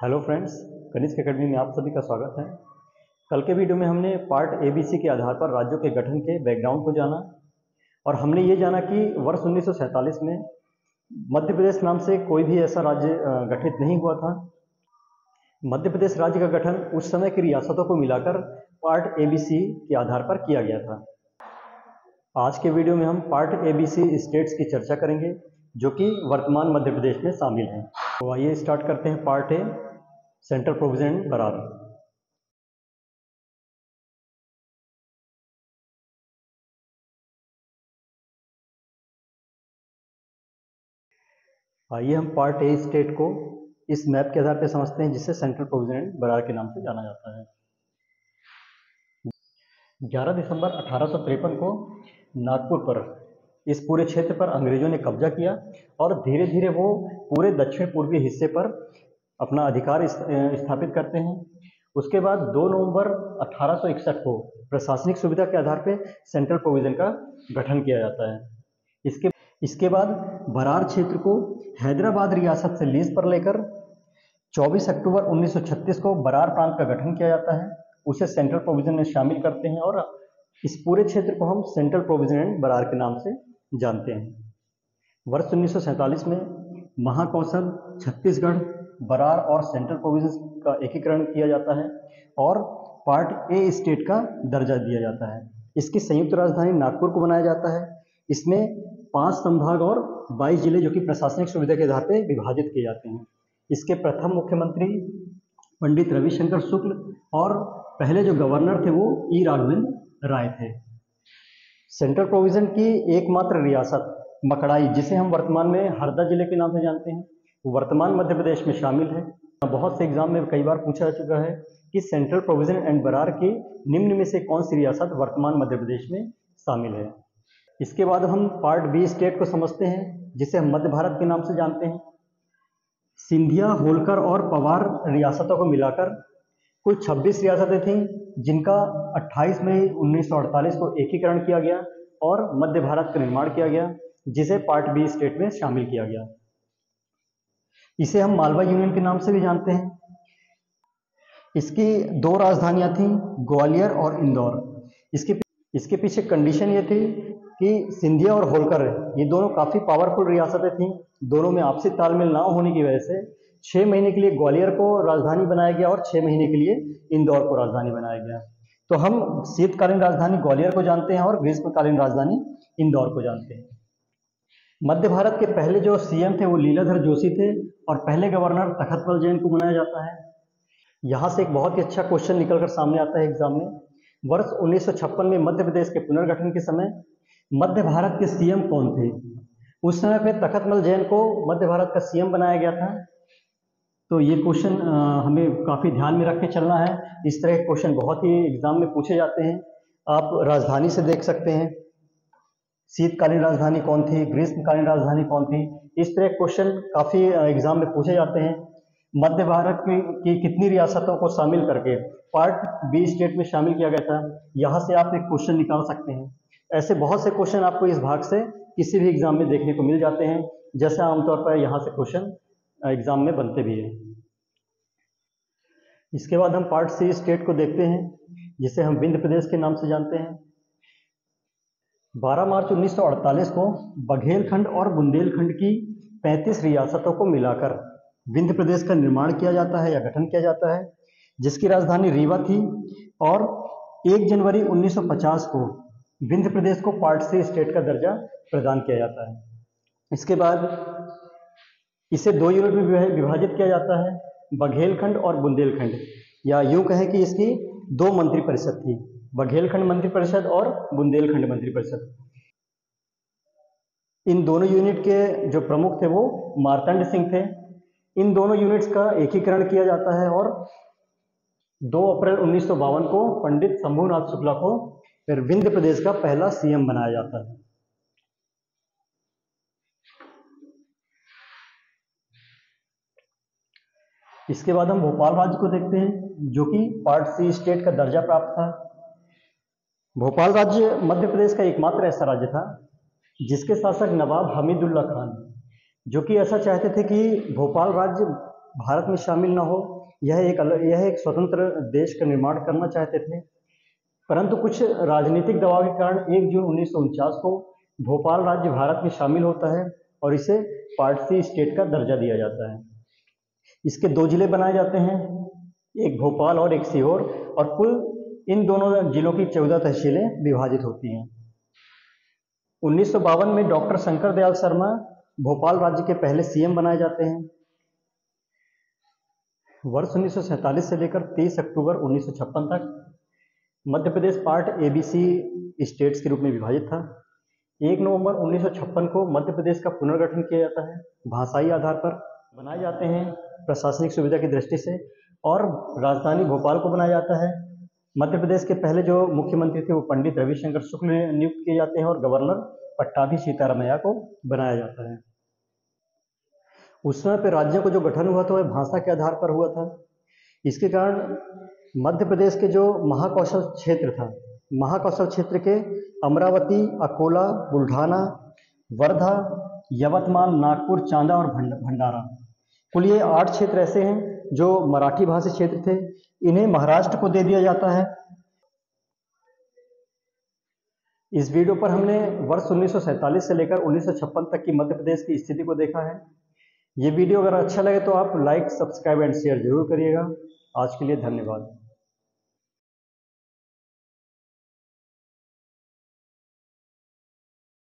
Hello friends, Kanishka academy में आप सभी का स्वागत है। कल के वीडियो में हमने पार्ट एबीसी के आधार पर राज्यों के गठन के बैकग्राउंड को जाना और हमने ये जाना कि वर्ष 1947 में मध्य प्रदेश नाम से कोई भी ऐसा राज्य गठित नहीं हुआ था। मध्य प्रदेश राज्य का गठन उस समय की रियासतों को मिलाकर पार्ट एबीसी के आधार पर किया गया था। आज के वीडियो में हम पार्ट एबीसी स्टेट्स की चर्चा करेंगे जो कि वर्तमान मध्य प्रदेश में शामिल हैं। तो आइए स्टार्ट करते हैं। Part A, central provision and Berar. आइए हम पार्ट ए स्टेट को इस मैप के आधार पर समझते हैं जिसे सेंट्रल प्रोविजन एंड बरार के नाम से जाना जाता है। 11 दिसंबर 1853 को नागपुर पर इस पूरे क्षेत्र पर अंग्रेजों ने कब्जा किया और धीरे धीरे वो पूरे दक्षिण पूर्वी हिस्से पर अपना अधिकार स्थापित करते हैं। उसके बाद 2 नवंबर 1861 को प्रशासनिक सुविधा के आधार पर सेंट्रल प्रोविजन का गठन किया जाता है। इसके बाद बरार क्षेत्र को हैदराबाद रियासत से लीज पर लेकर 24 अक्टूबर 1936 को बरार प्रांत का गठन किया जाता है। उसे सेंट्रल प्रोविजन में शामिल करते हैं और इस पूरे क्षेत्र को हम सेंट्रल प्रोविजन एंड बरार के नाम से जानते हैं। वर्ष 1947 में महाकौशल, छत्तीसगढ़, बरार और सेंट्रल प्रोविजन का एकीकरण किया जाता है और पार्ट ए स्टेट का दर्जा दिया जाता है। इसकी संयुक्त राजधानी नागपुर को बनाया जाता है। इसमें 5 संभाग और 22 जिले जो कि प्रशासनिक सुविधा के आधार पर विभाजित किए जाते हैं। इसके प्रथम मुख्यमंत्री पंडित रविशंकर शुक्ल और पहले जो गवर्नर थे वो ई राघवेंद्र राय थे। सेंट्रल प्रोविजन की एकमात्र रियासत मकड़ाई, जिसे हम वर्तमान में हरदा जिले के नाम से जानते हैं, वर्तमान मध्य प्रदेश में शामिल है। बहुत से एग्जाम में कई बार पूछा जा चुका है कि सेंट्रल प्रोविजन एंड बरार की निम्न में से कौन सी रियासत वर्तमान मध्य प्रदेश में शामिल है। इसके बाद हम पार्ट बी स्टेट को समझते हैं जिसे हम मध्य भारत के नाम से जानते हैं। सिंधिया, होलकर और पवार रियासतों को मिलाकर कुल 26 रियासतें थीं जिनका 28 मई 1948 को एकीकरण किया गया और मध्य भारत का निर्माण किया गया, जिसे पार्ट बी स्टेट में शामिल किया गया। इसे हम मालवा यूनियन के नाम से भी जानते हैं। इसकी 2 राजधानियां थीं, ग्वालियर और इंदौर। इसके पीछे कंडीशन ये थी कि सिंधिया और होलकर ये दोनों काफ़ी पावरफुल रियासतें थीं। दोनों में आपसी तालमेल ना होने की वजह से 6 महीने के लिए ग्वालियर को राजधानी बनाया गया और 6 महीने के लिए इंदौर को राजधानी बनाया गया। तो हम शीतकालीन राजधानी ग्वालियर को जानते हैं और ग्रीष्मकालीन राजधानी इंदौर को जानते हैं। मध्य भारत के पहले जो सीएम थे वो लीलाधर जोशी थे और पहले गवर्नर तखतमल जैन को बनाया जाता है। यहाँ से एक बहुत ही अच्छा क्वेश्चन निकलकर सामने आता है एग्जाम में। वर्ष 1956 में मध्य प्रदेश के पुनर्गठन के समय मध्य भारत के सीएम कौन थे? उस समय पे तखतमल जैन को मध्य भारत का सीएम बनाया गया था। तो ये क्वेश्चन हमें काफ़ी ध्यान में रख के चलना है। इस तरह के क्वेश्चन बहुत ही एग्जाम में पूछे जाते हैं। आप राजधानी से देख सकते हैं, शीतकालीन राजधानी कौन थी, ग्रीष्मकालीन राजधानी कौन थी। इस तरह के क्वेश्चन काफ़ी एग्जाम में पूछे जाते हैं। मध्य भारत की कितनी रियासतों को शामिल करके पार्ट बी स्टेट में शामिल किया गया था, यहाँ से आप एक क्वेश्चन निकाल सकते हैं। ऐसे बहुत से क्वेश्चन आपको इस भाग से किसी भी एग्जाम में देखने को मिल जाते हैं, जैसे आमतौर पर यहाँ से क्वेश्चन एग्जाम में बनते भी हैं। इसके बाद हम पार्ट सी स्टेट को देखते हैं जिसे हम विंध्य प्रदेश के नाम से जानते हैं। 12 मार्च 1948 को बघेलखंड और बुंदेलखंड की 35 रियासतों को मिलाकर विंध्य प्रदेश का निर्माण किया जाता है या गठन किया जाता है, जिसकी राजधानी रीवा थी। और 1 जनवरी 1950 को विंध्य प्रदेश को पार्ट सी स्टेट का दर्जा प्रदान किया जाता है। इसके बाद इसे 2 यूनिट में विभाजित किया जाता है, बघेलखंड और बुंदेलखंड, या यूं कहें कि इसकी 2 मंत्री परिषद थी, बघेलखंड मंत्री परिषद और बुंदेलखंड मंत्री परिषद। इन दोनों यूनिट के जो प्रमुख थे वो मार्तंड सिंह थे। इन दोनों यूनिट्स का एकीकरण किया जाता है और 2 अप्रैल 1952 को पंडित शंभूनाथ शुक्ला को फिर विंध्य प्रदेश का पहला सीएम बनाया जाता है। इसके बाद हम भोपाल राज्य को देखते हैं जो कि पार्ट सी स्टेट का दर्जा प्राप्त था। भोपाल राज्य मध्य प्रदेश का एकमात्र ऐसा राज्य था जिसके शासक नवाब हमीदुल्ला खान, जो कि ऐसा चाहते थे कि भोपाल राज्य भारत में शामिल ना हो, यह एक स्वतंत्र देश का निर्माण करना चाहते थे, परंतु कुछ राजनीतिक दबाव के कारण 1 जून 1949 को भोपाल राज्य भारत में शामिल होता है और इसे पार्ट सी स्टेट का दर्जा दिया जाता है। इसके 2 जिले बनाए जाते हैं, एक भोपाल और एक सीहोर, और कुल इन दोनों जिलों की 14 तहसीलें विभाजित होती हैं। 1952 में डॉक्टर शंकर दयाल शर्मा भोपाल राज्य के पहले सीएम बनाए जाते हैं। वर्ष 1947 से लेकर 23 अक्टूबर 1956 तक Madhya Pradesh part ABC states के रूप में विभाजित था। 1 नवंबर 1956 को मध्य प्रदेश का पुनर्गठन किया जाता है, भाषाई आधार पर बनाए जाते हैं प्रशासनिक सुविधा की दृष्टि से, और राजधानी भोपाल को बनाया जाता है। मध्य प्रदेश के पहले जो मुख्यमंत्री थे वो पंडित रविशंकर शुक्ल नियुक्त किए जाते हैं और गवर्नर पट्टाभी सीतारामैया को बनाया जाता है। उस समय पे राज्यों को जो गठन हुआ था वह भाषा के आधार पर हुआ था। इसके कारण मध्य प्रदेश के जो महाकौशल क्षेत्र था, महाकौशल क्षेत्र के अमरावती, अकोला, बुल्ढाना, वर्धा, यवतमाल, नागपुर, चांदा और भंडारा, कुल ये 8 क्षेत्र ऐसे हैं जो मराठी भाषी क्षेत्र थे। इन्हें महाराष्ट्र को दे दिया जाता है। इस वीडियो पर हमने वर्ष 1947 से लेकर 1956 तक की मध्य प्रदेश की स्थिति को देखा है। ये वीडियो अगर अच्छा लगे तो आप लाइक, सब्सक्राइब एंड शेयर जरूर करिएगा। आज के लिए धन्यवाद।